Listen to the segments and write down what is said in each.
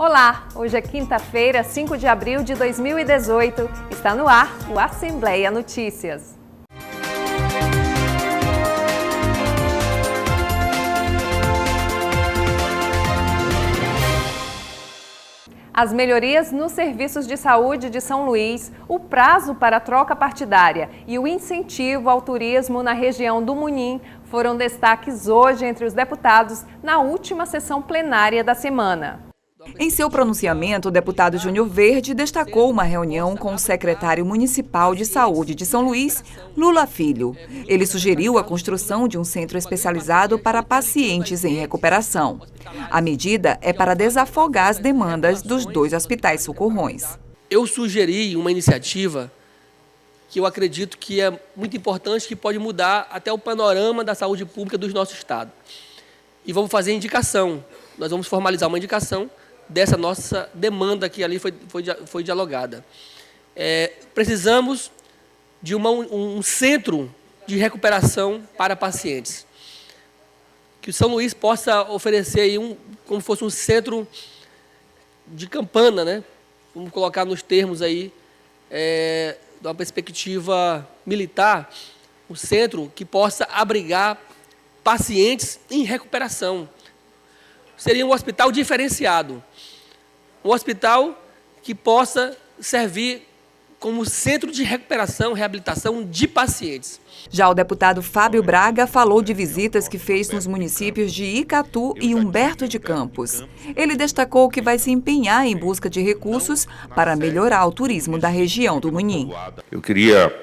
Olá, hoje é quinta-feira, 5 de abril de 2018. Está no ar o Assembleia Notícias. As melhorias nos serviços de saúde de São Luís, o prazo para a troca partidária e o incentivo ao turismo na região do Munim foram destaques hoje entre os deputados na última sessão plenária da semana. Em seu pronunciamento, o deputado Júnior Verde destacou uma reunião com o secretário municipal de saúde de São Luís, Lula Filho. Ele sugeriu a construção de um centro especializado para pacientes em recuperação. A medida é para desafogar as demandas dos 2 hospitais socorrões. Eu sugeri uma iniciativa que eu acredito que é muito importante, que pode mudar até o panorama da saúde pública do nosso estado. E vamos fazer indicação, nós vamos formalizar uma indicação dessa nossa demanda que ali foi dialogada. Precisamos de um centro de recuperação para pacientes. Que o São Luís possa oferecer aí como fosse um centro de campana, né? Vamos colocar nos termos aí, de uma perspectiva militar, um centro que possa abrigar pacientes em recuperação. Seria um hospital diferenciado. Um hospital que possa servir como centro de recuperação e reabilitação de pacientes. Já o deputado Fábio Braga falou de visitas que fez nos municípios de Icatu e Humberto de Campos. Ele destacou que vai se empenhar em busca de recursos para melhorar o turismo da região do Munim. Eu queria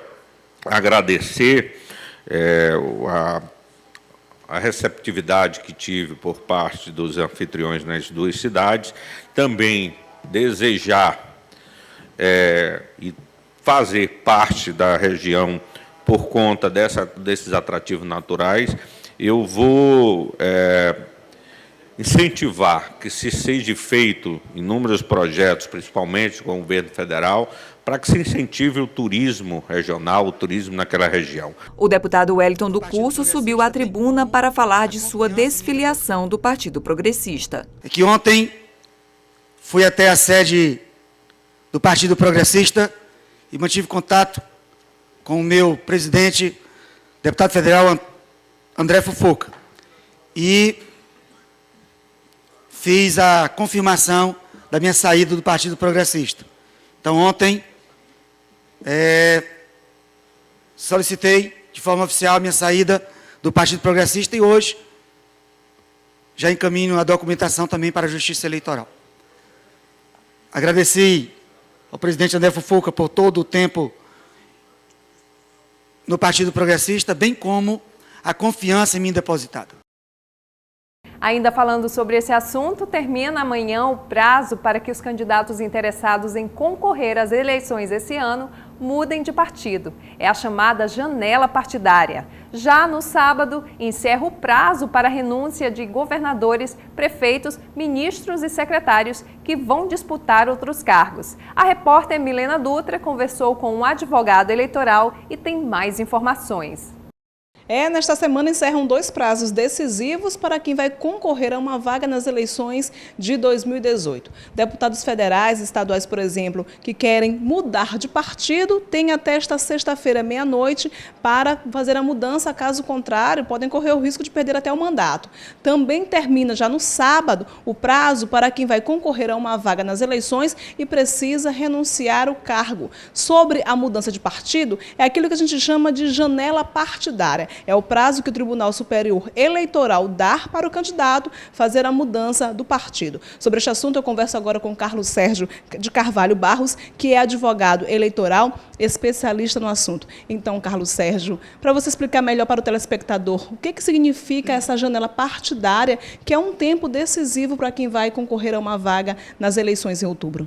agradecer a receptividade que tive por parte dos anfitriões nas 2 cidades, também desejar e fazer parte da região por conta desses atrativos naturais. Eu vou incentivar que se seja feito inúmeros projetos, principalmente com o governo federal, para que se incentive o turismo regional, o turismo naquela região. O deputado Wellington do Curso subiu à tribuna para falar de sua desfiliação do Partido Progressista. É que ontem fui até a sede do Partido Progressista e mantive contato com o meu presidente, deputado federal André Fufuca, e fiz a confirmação da minha saída do Partido Progressista. Então, ontem, solicitei de forma oficial a minha saída do Partido Progressista e hoje já encaminho a documentação também para a Justiça Eleitoral. Agradeci ao presidente André Fufuca por todo o tempo no Partido Progressista, bem como a confiança em mim depositada. Ainda falando sobre esse assunto, termina amanhã o prazo para que os candidatos interessados em concorrer às eleições esse ano mudem de partido. É a chamada janela partidária. Já no sábado, encerra o prazo para a renúncia de governadores, prefeitos, ministros e secretários que vão disputar outros cargos. A repórter Milena Dutra conversou com um advogado eleitoral e tem mais informações. Nesta semana encerram 2 prazos decisivos para quem vai concorrer a uma vaga nas eleições de 2018. Deputados federais e estaduais, por exemplo, que querem mudar de partido, têm até esta sexta-feira, meia-noite, para fazer a mudança. Caso contrário, podem correr o risco de perder até o mandato. Também termina já no sábado o prazo para quem vai concorrer a uma vaga nas eleições e precisa renunciar ao cargo. Sobre a mudança de partido, é aquilo que a gente chama de janela partidária. É o prazo que o Tribunal Superior Eleitoral dá para o candidato fazer a mudança do partido. Sobre este assunto, eu converso agora com Carlos Sérgio de Carvalho Barros, que é advogado eleitoral, especialista no assunto. Então, Carlos Sérgio, para você explicar melhor para o telespectador, o que significa essa janela partidária, que é um tempo decisivo para quem vai concorrer a uma vaga nas eleições em outubro?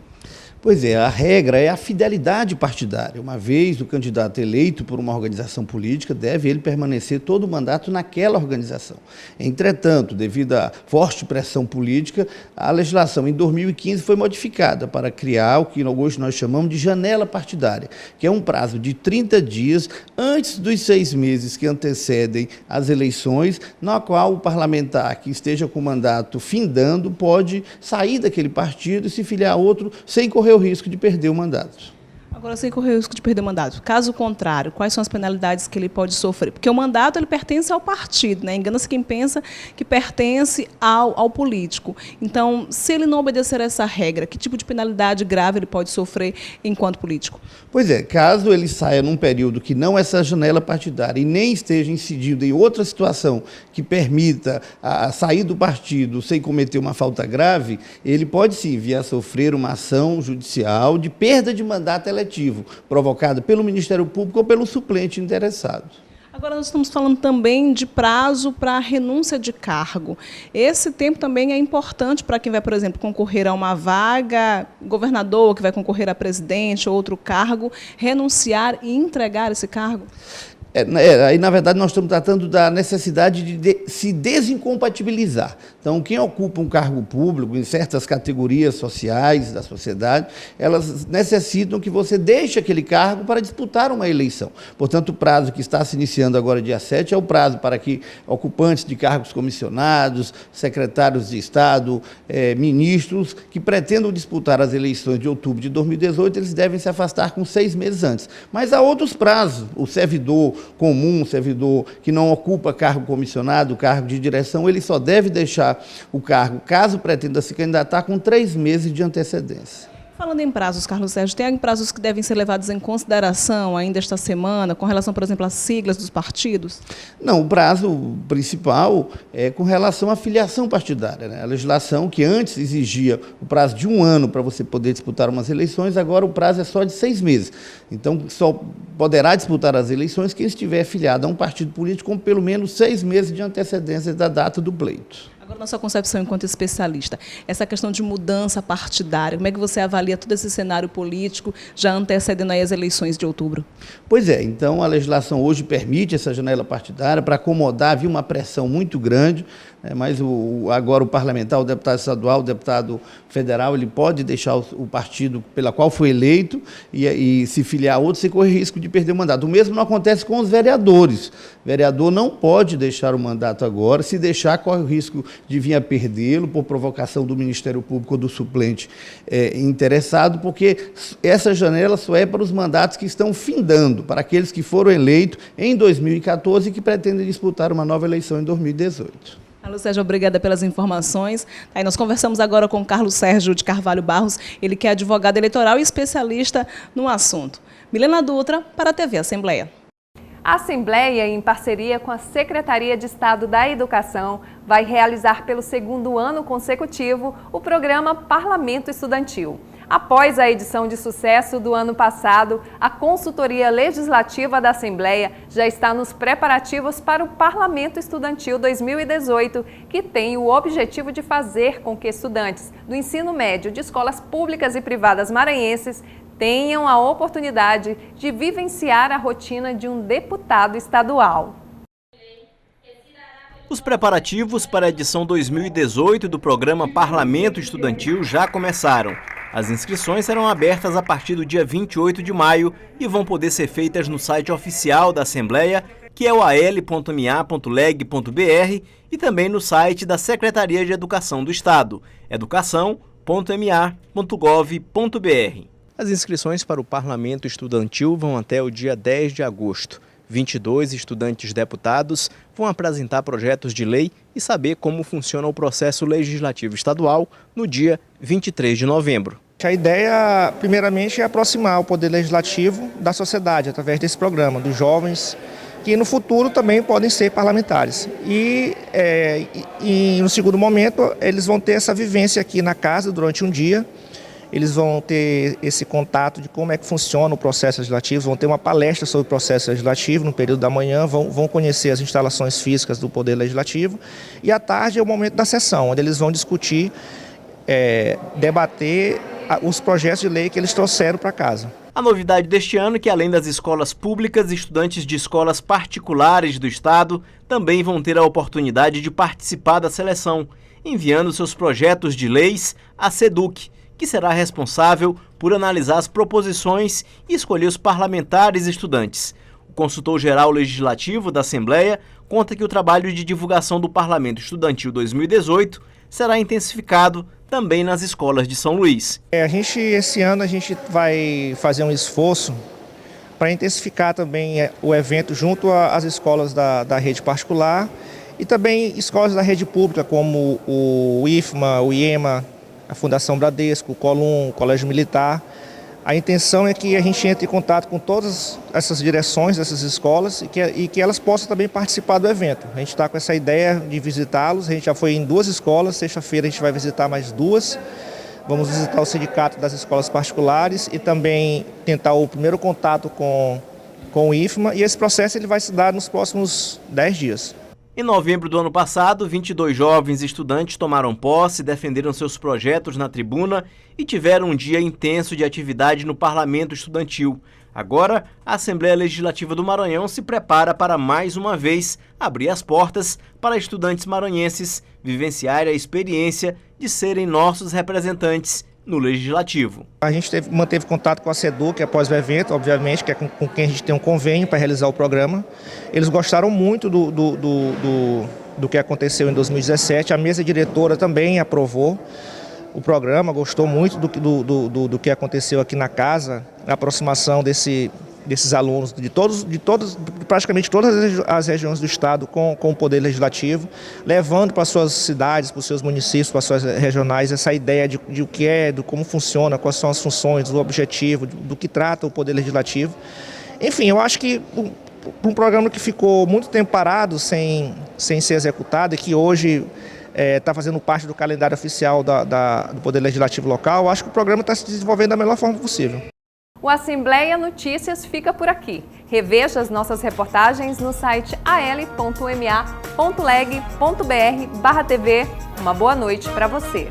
Pois é, a regra é a fidelidade partidária. Uma vez o candidato eleito por uma organização política, deve ele permanecer permanecer todo o mandato naquela organização. Entretanto, devido à forte pressão política, a legislação em 2015 foi modificada para criar o que hoje nós chamamos de janela partidária, que é um prazo de 30 dias antes dos 6 meses que antecedem as eleições, na qual o parlamentar que esteja com o mandato findando pode sair daquele partido e se filiar a outro sem correr o risco de perder o mandato. Agora, sem correr o risco de perder o mandato. Caso contrário, quais são as penalidades que ele pode sofrer? Porque o mandato ele pertence ao partido, né? Engana-se quem pensa que pertence ao político. Então, se ele não obedecer a essa regra, que tipo de penalidade grave ele pode sofrer enquanto político? Pois é, caso ele saia num período que não é essa janela partidária e nem esteja incidido em outra situação que permita a sair do partido sem cometer uma falta grave, ele pode sim vir a sofrer uma ação judicial de perda de mandato eletivo, provocada pelo Ministério Público ou pelo suplente interessado. Agora nós estamos falando também de prazo para renúncia de cargo. Esse tempo também é importante para quem vai, por exemplo, concorrer a uma vaga, governador que vai concorrer a presidente ou outro cargo, renunciar e entregar esse cargo? Aí, na verdade, nós estamos tratando da necessidade de se desincompatibilizar. Então, quem ocupa um cargo público em certas categorias sociais da sociedade, elas necessitam que você deixe aquele cargo para disputar uma eleição. Portanto, o prazo que está se iniciando agora, dia 7, é o prazo para que ocupantes de cargos comissionados, secretários de Estado, ministros, que pretendam disputar as eleições de outubro de 2018, eles devem se afastar com 6 meses antes. Mas há outros prazos. O servidor comum, servidor que não ocupa cargo comissionado, cargo de direção, ele só deve deixar o cargo, caso pretenda se candidatar, com 3 meses de antecedência. Falando em prazos, Carlos Sérgio, tem prazos que devem ser levados em consideração ainda esta semana, com relação, por exemplo, às siglas dos partidos? Não, o prazo principal é com relação à filiação partidária, né? A legislação que antes exigia o prazo de 1 ano para você poder disputar umas eleições, agora o prazo é só de 6 meses. Então, só poderá disputar as eleições quem estiver afiliado a um partido político com pelo menos 6 meses de antecedência da data do pleito. Agora, na sua concepção enquanto especialista, essa questão de mudança partidária, como é que você avalia todo esse cenário político já antecedendo aí as eleições de outubro? Pois é, então a legislação hoje permite essa janela partidária para acomodar, havia uma pressão muito grande, mas agora o parlamentar, o deputado estadual, o deputado federal, ele pode deixar o partido pela qual foi eleito e se filiar a outro sem correr risco de perder o mandato. O mesmo não acontece com os vereadores. O vereador não pode deixar o mandato agora, se deixar corre o risco de vir a perdê-lo por provocação do Ministério Público ou do suplente interessado, porque essa janela só é para os mandatos que estão findando, para aqueles que foram eleitos em 2014 e que pretendem disputar uma nova eleição em 2018. Carlos Sérgio, obrigada pelas informações. Aí nós conversamos agora com Carlos Sérgio de Carvalho Barros, ele que é advogado eleitoral e especialista no assunto. Milena Dutra, para a TV Assembleia. A Assembleia, em parceria com a Secretaria de Estado da Educação, vai realizar pelo 2º ano consecutivo o programa Parlamento Estudantil. Após a edição de sucesso do ano passado, a Consultoria Legislativa da Assembleia já está nos preparativos para o Parlamento Estudantil 2018, que tem o objetivo de fazer com que estudantes do ensino médio de escolas públicas e privadas maranhenses tenham a oportunidade de vivenciar a rotina de um deputado estadual. Os preparativos para a edição 2018 do programa Parlamento Estudantil já começaram. As inscrições serão abertas a partir do dia 28 de maio e vão poder ser feitas no site oficial da Assembleia, que é o al.ma.leg.br, e também no site da Secretaria de Educação do Estado, educação.ma.gov.br. As inscrições para o Parlamento Estudantil vão até o dia 10 de agosto. 22 estudantes deputados vão apresentar projetos de lei e saber como funciona o processo legislativo estadual no dia 23 de novembro. A ideia, primeiramente, é aproximar o poder legislativo da sociedade através desse programa, dos jovens, que no futuro também podem ser parlamentares. E no segundo momento, eles vão ter essa vivência aqui na casa durante um dia. Eles vão ter esse contato de como é que funciona o processo legislativo, vão ter uma palestra sobre o processo legislativo no período da manhã, vão conhecer as instalações físicas do Poder Legislativo, e à tarde é o momento da sessão, onde eles vão discutir, debater os projetos de lei que eles trouxeram para casa. A novidade deste ano é que, além das escolas públicas, estudantes de escolas particulares do estado também vão ter a oportunidade de participar da seleção, enviando seus projetos de leis à SEDUC, que será responsável por analisar as proposições e escolher os parlamentares e estudantes. O consultor-geral legislativo da Assembleia conta que o trabalho de divulgação do Parlamento Estudantil 2018 será intensificado também nas escolas de São Luís. Esse ano a gente vai fazer um esforço para intensificar também o evento junto às escolas da rede particular e também escolas da rede pública, como o IFMA, o IEMA, a Fundação Bradesco, o Colum, o Colégio Militar. A intenção é que a gente entre em contato com todas essas direções dessas escolas e que elas possam também participar do evento. A gente está com essa ideia de visitá-los, a gente já foi em 2 escolas, sexta-feira a gente vai visitar mais 2. Vamos visitar o sindicato das escolas particulares e também tentar o primeiro contato com o IFMA, e esse processo ele vai se dar nos próximos 10 dias. Em novembro do ano passado, 22 jovens estudantes tomaram posse, defenderam seus projetos na tribuna e tiveram um dia intenso de atividade no Parlamento Estudantil. Agora, a Assembleia Legislativa do Maranhão se prepara para, mais uma vez, abrir as portas para estudantes maranhenses vivenciarem a experiência de serem nossos representantes no Legislativo. A gente manteve contato com a SEDUC após o evento, obviamente, que é com quem a gente tem um convênio para realizar o programa. Eles gostaram muito do que aconteceu em 2017, a mesa diretora também aprovou o programa, gostou muito do que aconteceu aqui na casa, a aproximação desses alunos de praticamente todas as regiões do estado com o Poder Legislativo, levando para suas cidades, para os seus municípios, para as suas regionais, essa ideia de o que é, de como funciona, quais são as funções, do objetivo, do que trata o Poder Legislativo. Enfim, eu acho que um programa que ficou muito tempo parado, sem ser executado, e que hoje está fazendo parte do calendário oficial do Poder Legislativo local, eu acho que o programa está se desenvolvendo da melhor forma possível. O Assembleia Notícias fica por aqui. Reveja as nossas reportagens no site al.ma.leg.br/tv. Uma boa noite para você.